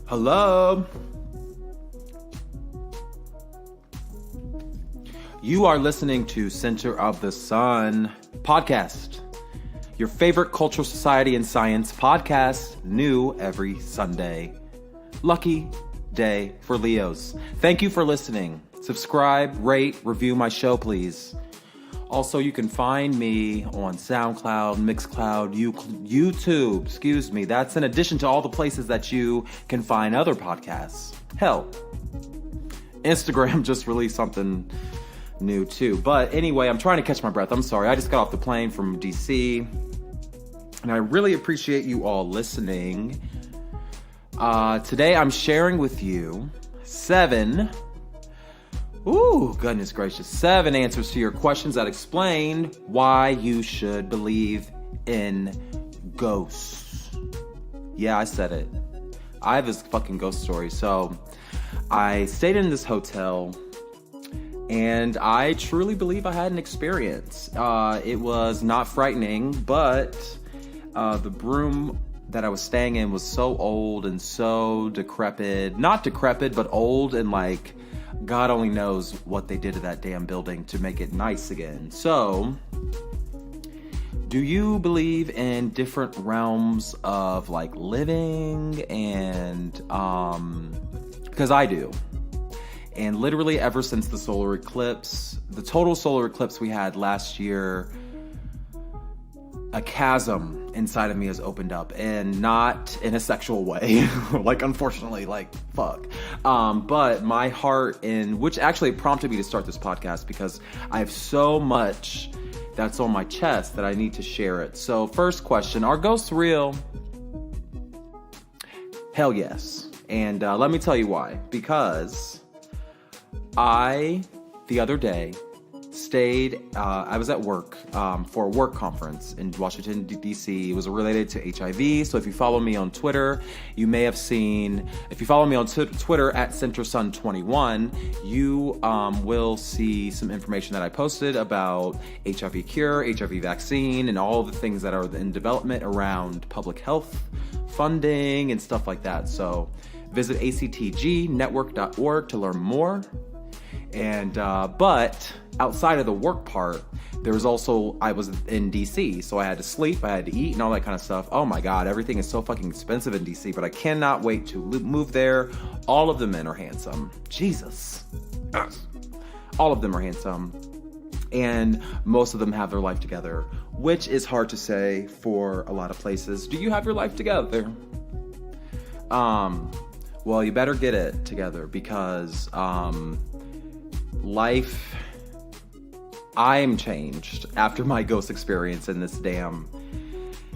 Hello. You are listening to Center of the Sun podcast, your favorite cultural society and science podcast, new every Sunday. Lucky day for Leos. Thank you for listening. Subscribe, rate, review my show, please. Also, you can find me on SoundCloud, Mixcloud, YouTube, That's in addition to all the places that you can find other podcasts. Hell, Instagram just released something new too. But anyway, I'm trying to catch my breath. I'm sorry. I just got off the plane from DC. And I really appreciate you all listening. Today I'm sharing with you 7 answers to your questions that explain why you should believe in ghosts. Yeah, I said it. I have this fucking ghost story. So I stayed in this hotel and I truly believe I had an experience. It was not frightening, but the room that I was staying in was so old and so decrepit. Not decrepit, but old, and like God only knows what they did to that damn building to make it nice again. So, do you believe in different realms of like living? And because I do. And literally ever since the solar eclipse, the total solar eclipse we had last year, a chasm inside of me has opened up, and not in a sexual way, like unfortunately, like fuck. But my heart, which actually prompted me to start this podcast, because I have so much that's on my chest that I need to share it. So first question, are ghosts real? Hell yes. And let me tell you why. Because the other day, I was at work for a work conference in Washington, D.C. It was related to HIV. So if you follow me on Twitter, you may have seen, if you follow me on Twitter at CenterSun21, you will see some information that I posted about HIV cure, HIV vaccine, and all the things that are in development around public health funding and stuff like that. So visit actgnetwork.org to learn more. And but outside of the work part, there was also, I was in DC, so I had to sleep, I had to eat, and all that kind of stuff. Oh my God, everything is so fucking expensive in DC, but I cannot wait to move there. All of the men are handsome. Jesus. All of them are handsome. And most of them have their life together, which is hard to say for a lot of places. Do you have your life together? Well, you better get it together, because life, I am changed after my ghost experience in this damn,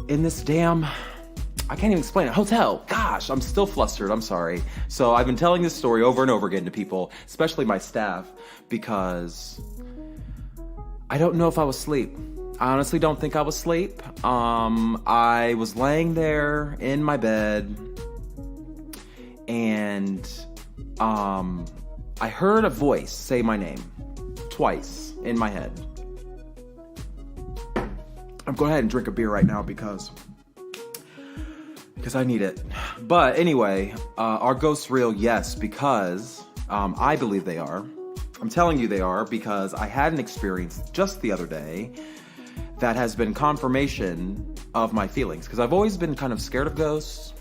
I can't even explain it, hotel. Gosh, I'm still flustered, I'm sorry. So I've been telling this story over and over again to people, especially my staff, because I don't know if I was asleep. I honestly don't think I was asleep. I was laying there in my bed, and I heard a voice say my name twice in my head. I'm going ahead and drink a beer right now because I need it. But anyway, are ghosts real? Yes, because I believe they are. I'm telling you they are, because I had an experience just the other day that has been confirmation of my feelings. Because I've always been kind of scared of ghosts.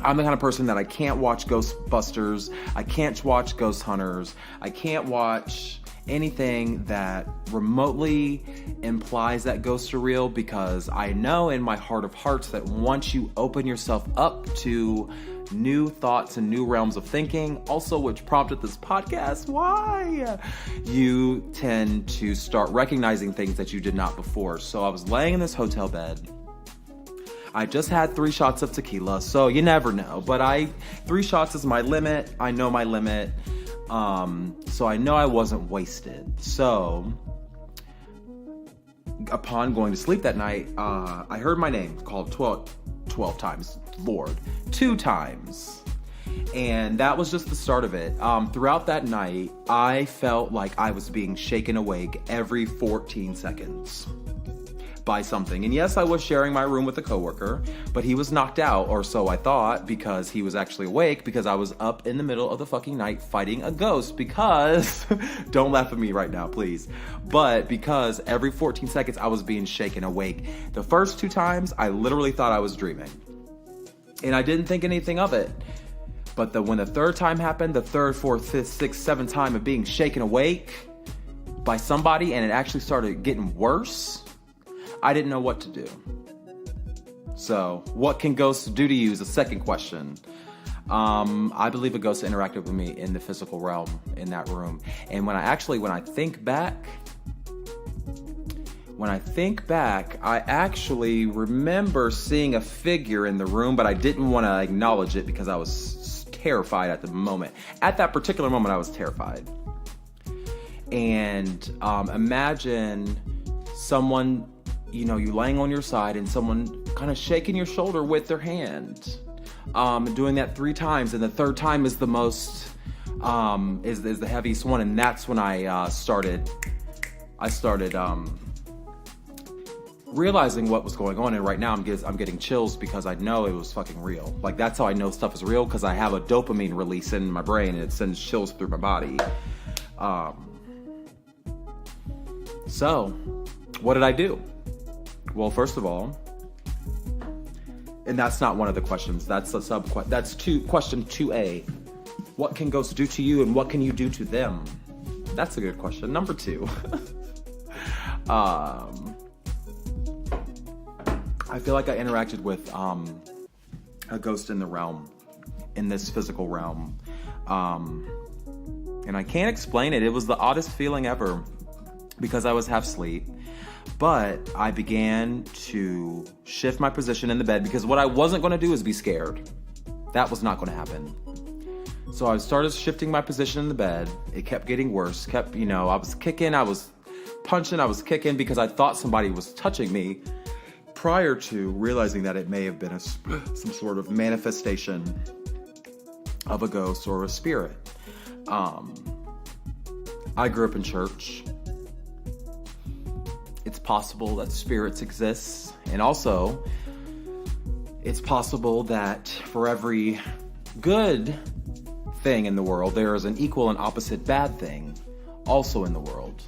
I'm the kind of person that I can't watch Ghostbusters, I can't watch Ghost Hunters, I can't watch anything that remotely implies that ghosts are real, because I know in my heart of hearts that once you open yourself up to new thoughts and new realms of thinking, also which prompted this podcast, why? You tend to start recognizing things that you did not before. So I was laying in this hotel bed. I just had 3 shots of tequila, so you never know. But 3 shots is my limit. I know my limit. So I know I wasn't wasted. So upon going to sleep that night, I heard my name called 12 times, Lord, 2 times. And that was just the start of it. Throughout that night, I felt like I was being shaken awake every 14 seconds. by something. And yes, I was sharing my room with a coworker, but he was knocked out, or so I thought, because he was actually awake, because I was up in the middle of the fucking night fighting a ghost because, don't laugh at me right now, please, but because every 14 seconds I was being shaken awake. The first 2 times, I literally thought I was dreaming. And I didn't think anything of it. But when the 3rd time happened, the 3rd, 4th, 5th, 6th, 7th time of being shaken awake by somebody, and it actually started getting worse, I didn't know what to do. So, what can ghosts do to you is the second question. I believe a ghost interacted with me in the physical realm in that room. And when I think back, I actually remember seeing a figure in the room, but I didn't want to acknowledge it because I was terrified at the moment. At that particular moment, I was terrified. And imagine someone, you laying on your side and someone kind of shaking your shoulder with their hand, doing that 3 times, and the 3rd time is the most, is the heaviest one, and that's when I started realizing what was going on. And right now I'm getting chills because I know it was fucking real. Like, that's how I know stuff is real, because I have a dopamine release in my brain and it sends chills through my body. So what did I do? Well, first of all, and that's not one of the questions, that's a question 2A. What can ghosts do to you and what can you do to them? That's a good question. Number 2. I feel like I interacted with a ghost in this physical realm. And I can't explain it. It was the oddest feeling ever because I was half asleep. But I began to shift my position in the bed because what I wasn't going to do is be scared. That was not going to happen. So I started shifting my position in the bed. It kept getting worse. I was kicking, I was punching, I was kicking because I thought somebody was touching me, prior to realizing that it may have been some sort of manifestation of a ghost or a spirit. I grew up in church. It's possible that spirits exist, and also it's possible that for every good thing in the world, there is an equal and opposite bad thing also in the world.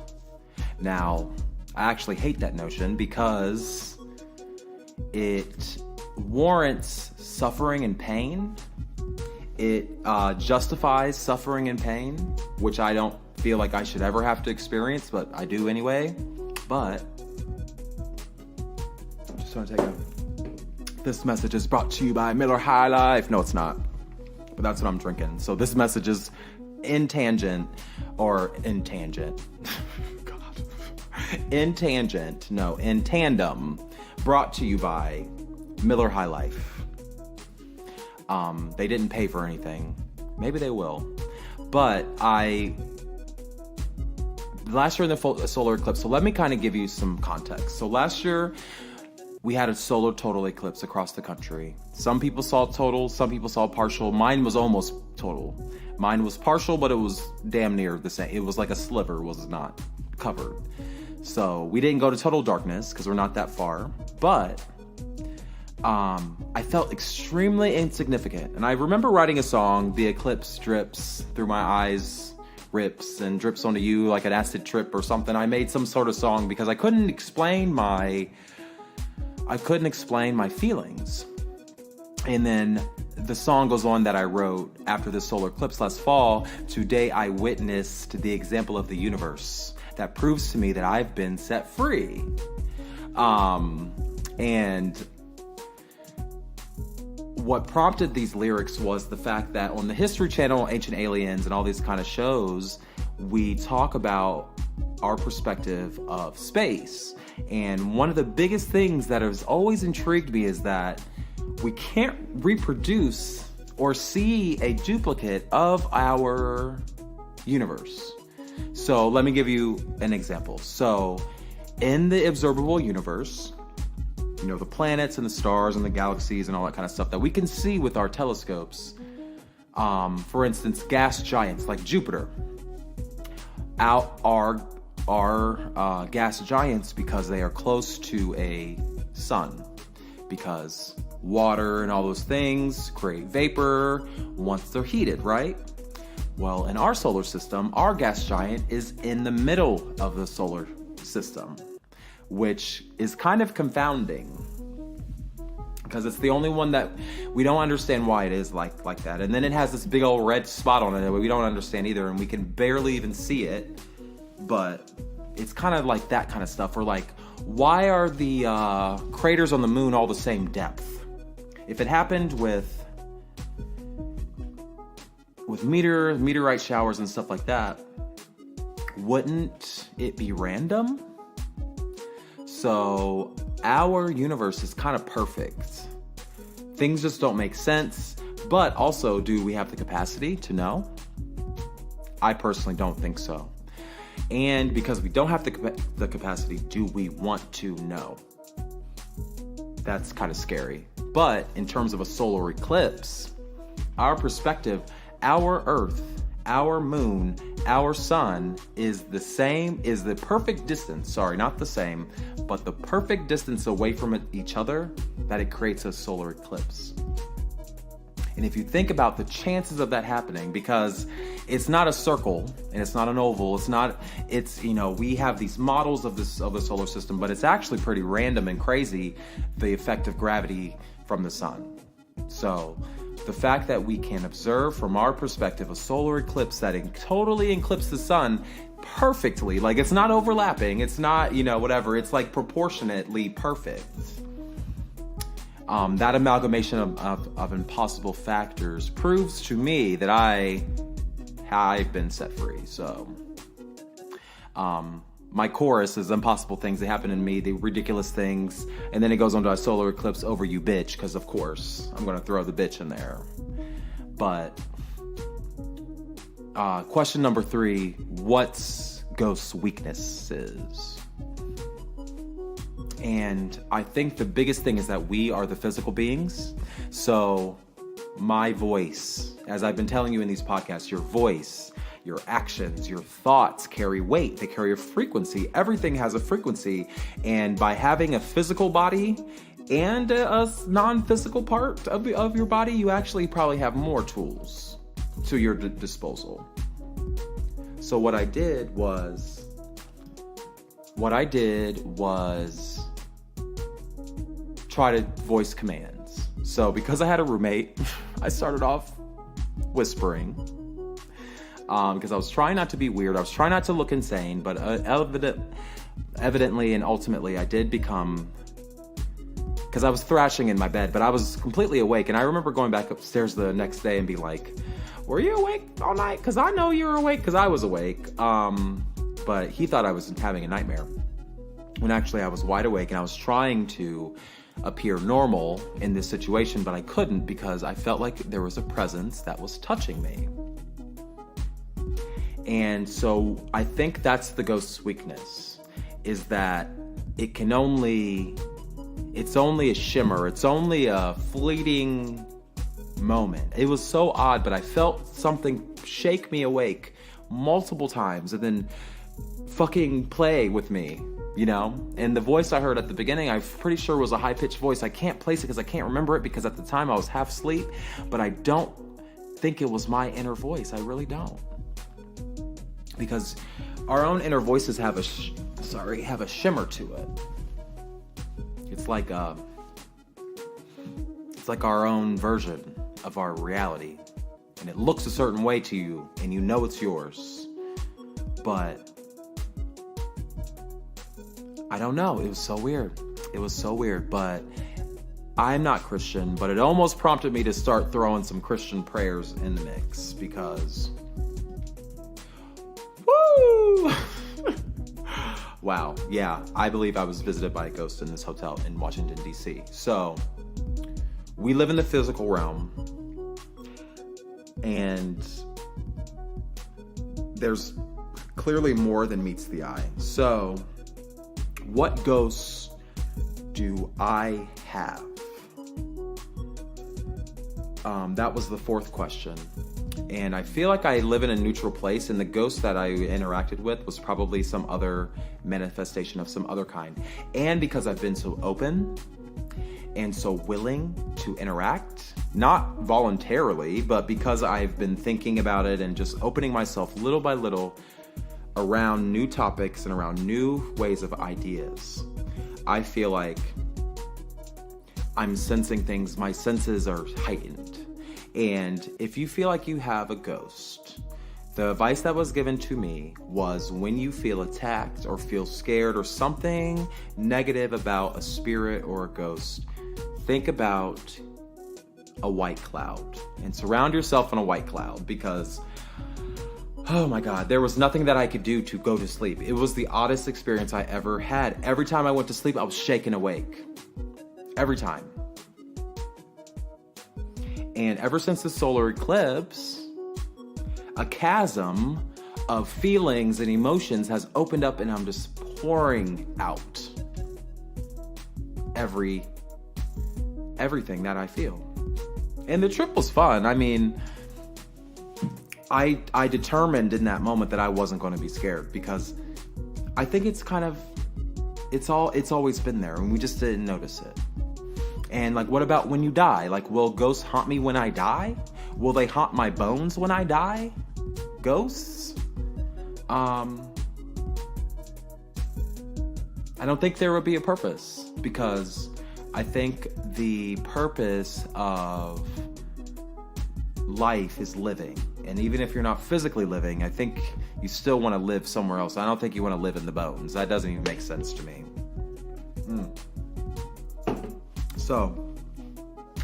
Now, I actually hate that notion because it warrants suffering and pain. It justifies suffering and pain, which I don't feel like I should ever have to experience, but I do anyway. But I just want to take this message is brought to you by Miller High Life. No, it's not, but that's what I'm drinking. So this message is in tangent. God, in tandem, brought to you by Miller High Life. They didn't pay for anything. Maybe they will. But last year in the solar eclipse, so let me kind of give you some context. So last year, we had a solar total eclipse across the country. Some people saw total, some people saw partial. Mine was almost total. Mine was partial, but it was damn near the same. It was like a sliver was not covered. So we didn't go to total darkness because we're not that far. But I felt extremely insignificant. And I remember writing a song, The Eclipse Drips Through My Eyes, Rips and Drips Onto You Like an Acid Trip or something. I made some sort of song because I couldn't explain my feelings. And then the song goes on that I wrote after the solar eclipse last fall. Today I witnessed the example of the universe that proves to me that I've been set free. And what prompted these lyrics was the fact that on the History Channel, Ancient Aliens, and all these kind of shows, we talk about our perspective of space. And one of the biggest things that has always intrigued me is that we can't reproduce or see a duplicate of our universe. So let me give you an example. So in the observable universe, the planets and the stars and the galaxies and all that kind of stuff that we can see with our telescopes. For instance, gas giants like Jupiter are are gas giants because they are close to a sun. Because water and all those things create vapor once they're heated, right? Well, in our solar system, our gas giant is in the middle of the solar system, which is kind of confounding because it's the only one that we don't understand why it is like that. And then it has this big old red spot on it that we don't understand either, and we can barely even see it. But it's kind of like that kind of stuff. We're like, why are the craters on the moon all the same depth? If it happened with meteorite showers and stuff like that, wouldn't it be random? So our universe is kind of perfect. Things just don't make sense, but also, do we have the capacity to know? I personally don't think so. And because we don't have the capacity, do we want to know? That's kind of scary. But in terms of a solar eclipse, our perspective, our Earth, our moon, our sun is the perfect distance, sorry, not the same, but the perfect distance away from each other that it creates a solar eclipse. And if you think about the chances of that happening, because it's not a circle and it's not an oval, we have these models of the solar system, but it's actually pretty random and crazy, the effect of gravity from the sun. So the fact that we can observe from our perspective a solar eclipse that totally eclipses the sun perfectly, like it's not overlapping, it's not, whatever, it's like proportionately perfect. That amalgamation of impossible factors proves to me that I've been set free. So, my chorus is impossible things that happen in me, the ridiculous things, and then it goes on to a solar eclipse over you, bitch, because of course I'm going to throw the bitch in there. But question number 3, what's Ghost's weaknesses? And I think the biggest thing is that we are the physical beings. So my voice, as I've been telling you in these podcasts, your voice, your actions, your thoughts carry weight. They carry a frequency. Everything has a frequency. And by having a physical body and a non-physical part of your body, you actually probably have more tools to your disposal. So what I did was try to voice commands. So because I had a roommate, I started off whispering because I was trying not to be weird. I was trying not to look insane, but evidently and ultimately I did become, because I was thrashing in my bed, but I was completely awake. And I remember going back upstairs the next day and be like, were you awake all night? Because I know you were awake, because I was awake. But he thought I was having a nightmare, when actually I was wide awake, and I was trying to appear normal in this situation, but I couldn't because I felt like there was a presence that was touching me. And so I think that's the ghost's weakness, is that it's only a shimmer, it's only a fleeting moment. It was so odd, but I felt something shake me awake multiple times and then fucking play with me, and the voice I heard at the beginning, I'm pretty sure was a high-pitched voice. I can't place it because I can't remember it, because at the time I was half asleep, but I don't think it was my inner voice. I really don't, because our own inner voices have a shimmer to it. It's like our own version of our reality, and it looks a certain way to you, and you know it's yours, but I don't know. It was so weird. But I'm not Christian, but it almost prompted me to start throwing some Christian prayers in the mix, because woo! Wow. Yeah, I believe I was visited by a ghost in this hotel in Washington, D.C. So we live in the physical realm, and there's clearly more than meets the eye. So what ghosts do I have? That was the 4th question. And I feel like I live in a neutral place, and the ghost that I interacted with was probably some other manifestation of some other kind. And because I've been so open and so willing to interact, not voluntarily, but because I've been thinking about it and just opening myself little by little around new topics and around new ways of ideas, I feel like I'm sensing things, my senses are heightened. And if you feel like you have a ghost, the advice that was given to me was, when you feel attacked or feel scared or something negative about a spirit or a ghost, think about a white cloud and surround yourself in a white cloud, because oh my God, there was nothing that I could do to go to sleep. It was the oddest experience I ever had. Every time I went to sleep, I was shaken awake. Every time. And ever since the solar eclipse, a chasm of feelings and emotions has opened up, and I'm just pouring out everything that I feel. And the trip was fun. I mean, I determined in that moment that I wasn't going to be scared, because I think it's always been there, and we just didn't notice it. And like, what about when you die? Like, will ghosts haunt me when I die? Will they haunt my bones when I die? Ghosts? I don't think there would be a purpose, because I think the purpose of life is living. And even if you're not physically living, I think you still want to live somewhere else. I don't think you want to live in the bones. That doesn't even make sense to me. So,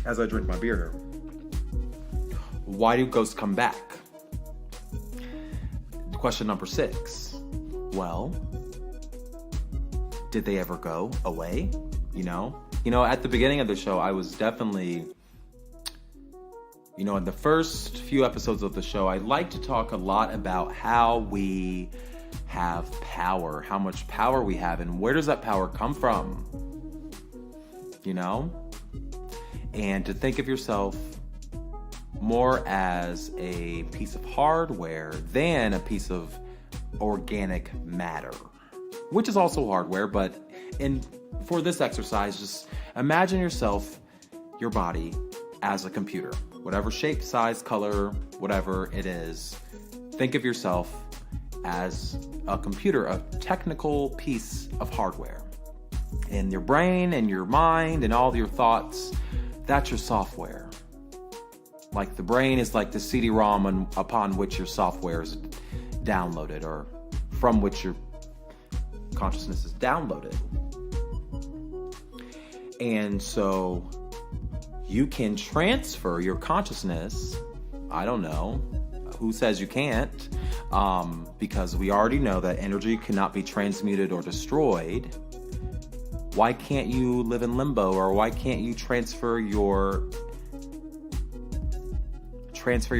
as I drink my beer here, why do ghosts come back? Question number 6. Well, did they ever go away? You know, at the beginning of the show, I was definitely, in the first few episodes of the show, I like to talk a lot about how we have power, how much power we have, and where does that power come from? And to think of yourself more as a piece of hardware than a piece of organic matter, which is also hardware. But for this exercise, just imagine yourself, your body, as a computer, whatever shape, size, color, whatever it is. Think of yourself as a computer, a technical piece of hardware. And your brain and your mind and all your thoughts, that's your software. Like, the brain is like the CD-ROM upon which your software is downloaded, or from which your consciousness is downloaded. And so you can transfer your consciousness. I don't know. Who says you can't? Because we already know that energy cannot be transmuted or destroyed. Why can't you live in limbo? Or why can't you transfer your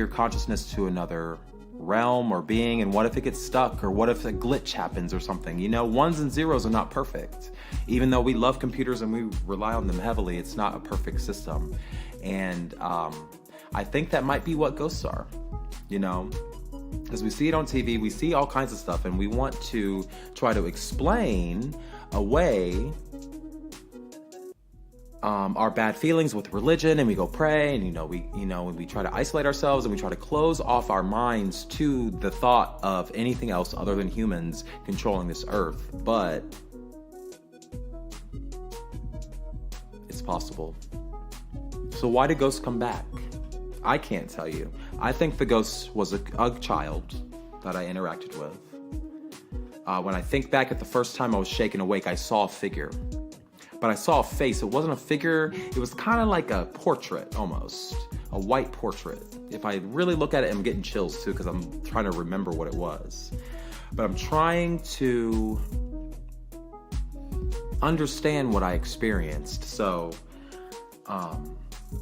consciousness to another realm or being? And what if it gets stuck? Or what if a glitch happens or something? Ones and zeros are not perfect. Even though we love computers and we rely on them heavily, it's not a perfect system. And I think that might be what ghosts are, because we see it on TV, we see all kinds of stuff, and we want to try to explain away our bad feelings with religion, and we go pray, and we try to isolate ourselves, and we try to close off our minds to the thought of anything else other than humans controlling this earth. But it's possible. So why do ghosts come back? I can't tell you. I think the ghost was a child that I interacted with. When I think back at the first time I was shaken awake, I saw a figure. But I saw a face. It wasn't a figure. It was kind of like a portrait, almost. A white portrait. If I really look at it, I'm getting chills too, because I'm trying to remember what it was. But I'm trying to understand what I experienced. So,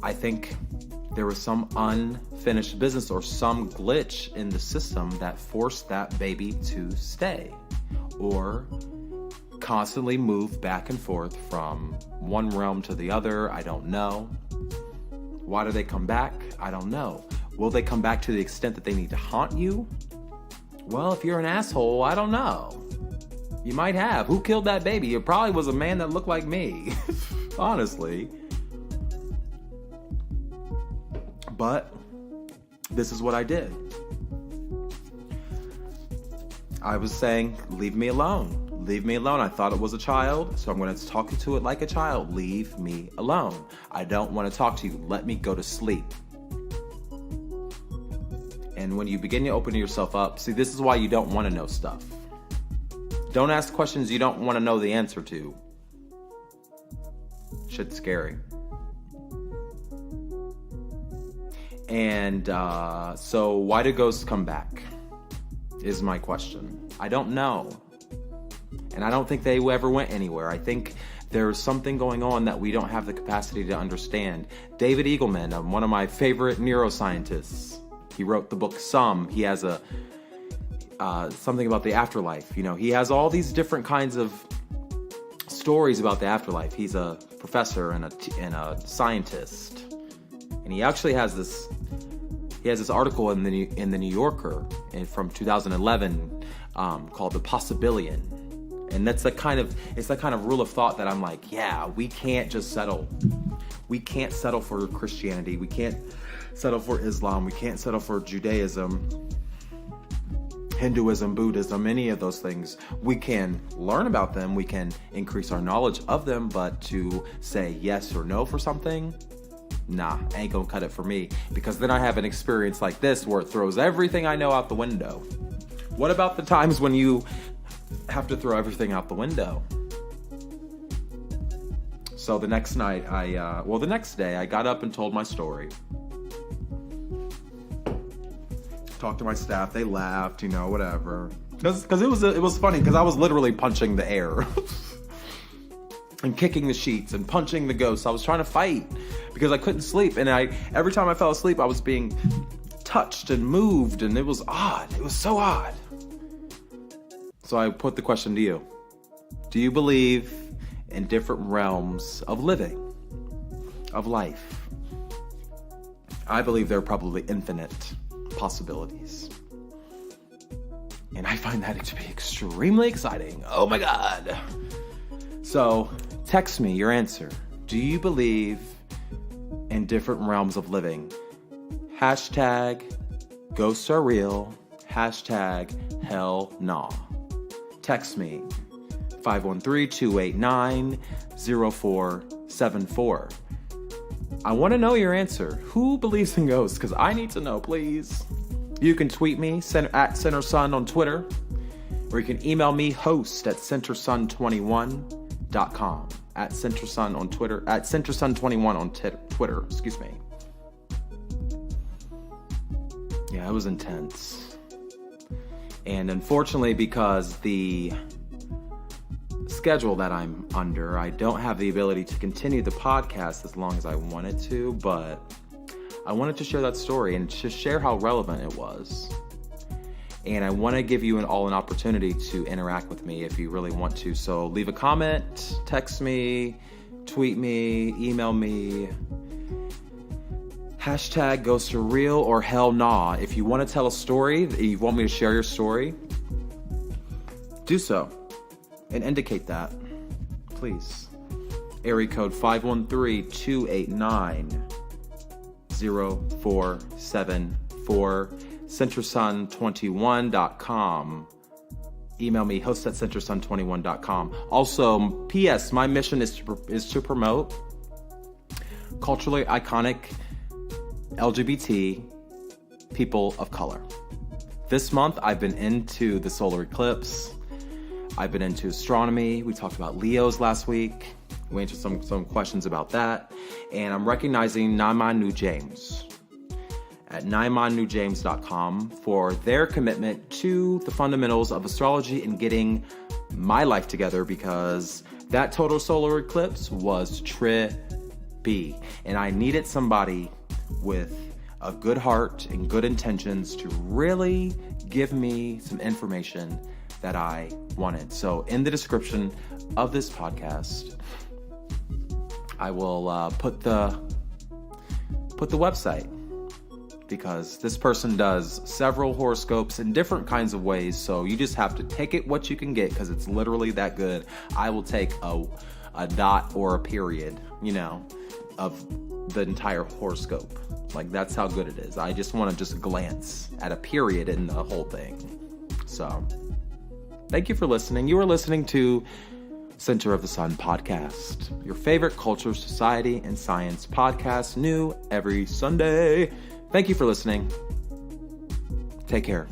I think there was some unfinished business or some glitch in the system that forced that baby to stay or constantly move back and forth from one realm to the other. I don't know. Why do they come back? I don't know. Will they come back to the extent that they need to haunt you? Well, if you're an asshole, I don't know. You might have. Who killed that baby? It probably was a man that looked like me. Honestly. But this is what I did. I was saying, leave me alone. Leave me alone. I thought it was a child, so I'm going to talk to it like a child. Leave me alone. I don't want to talk to you. Let me go to sleep. And when you begin to open yourself up, see, this is why you don't want to know stuff. Don't ask questions you don't want to know the answer to. Shit's scary. And so why do ghosts come back? Is my question. I don't know. And I don't think they ever went anywhere. I think there's something going on that we don't have the capacity to understand. David Eagleman, one of my favorite neuroscientists, he wrote the book Some. He has a something about the afterlife. You know, he has all these different kinds of stories about the afterlife. He's a professor and a scientist, and he actually has this. He has this article in the New Yorker from 2011 called "The Possibillion," and it's that kind of rule of thought that I'm like, yeah, we can't just settle. We can't settle for Christianity. We can't settle for Islam. We can't settle for Judaism, Hinduism, Buddhism, any of those things. We can learn about them. We can increase our knowledge of them, but to say yes or no for something, nah, ain't gonna cut it for me, because then I have an experience like this where it throws everything I know out the window. What about the times when you have to throw everything out the window? So the next night, the next day, I got up and told my story. Talked to my staff, they laughed, whatever. Because it was funny, because I was literally punching the air. And kicking the sheets and punching the ghosts. I was trying to fight because I couldn't sleep. And every time I fell asleep, I was being touched and moved, and it was odd. It was so odd. So I put the question to you. Do you believe in different realms of living, of life? I believe there are probably infinite possibilities. And I find that to be extremely exciting. Oh my God. So text me your answer. Do you believe in different realms of living? Hashtag ghosts are real. Hashtag hell nah. Text me 513-289-0474. I want to know your answer. Who believes in ghosts? Because I need to know, please. You can tweet me at CenterSun on Twitter, or you can email me host@centersun21.com, at CenterSun on Twitter, at CenterSun21 on Twitter, excuse me. Yeah, it was intense. And unfortunately, because the schedule that I'm under, I don't have the ability to continue the podcast as long as I wanted to, but I wanted to share that story and to share how relevant it was. And I want to give you all an opportunity to interact with me if you really want to. So leave a comment, text me, tweet me, email me. Hashtag ghosts are real or hell nah. If you want to tell a story, if you want me to share your story, do so. And indicate that, please. Area code 513-289-0474. CenterSun21.com. Email me, host@CenterSun21.com. Also, P.S. My mission is to promote culturally iconic LGBT people of color. This month, I've been into the solar eclipse. I've been into astronomy. We talked about Leos last week. We answered some questions about that. And I'm recognizing Naiman Newjames at naimanNewjames.com for their commitment to the fundamentals of astrology and getting my life together, because that total solar eclipse was trippy. And I needed somebody with a good heart and good intentions to really give me some information that I wanted. So in the description of this podcast, I will put the website because this person does several horoscopes in different kinds of ways, so you just have to take it what you can get because it's literally that good. I will take a dot or a period, of the entire horoscope. Like, that's how good it is. I just want to just glance at a period in the whole thing. So, thank you for listening. You are listening to Center of the Sun podcast, your favorite culture, society, and science podcast, new every Sunday. Thank you for listening. Take care.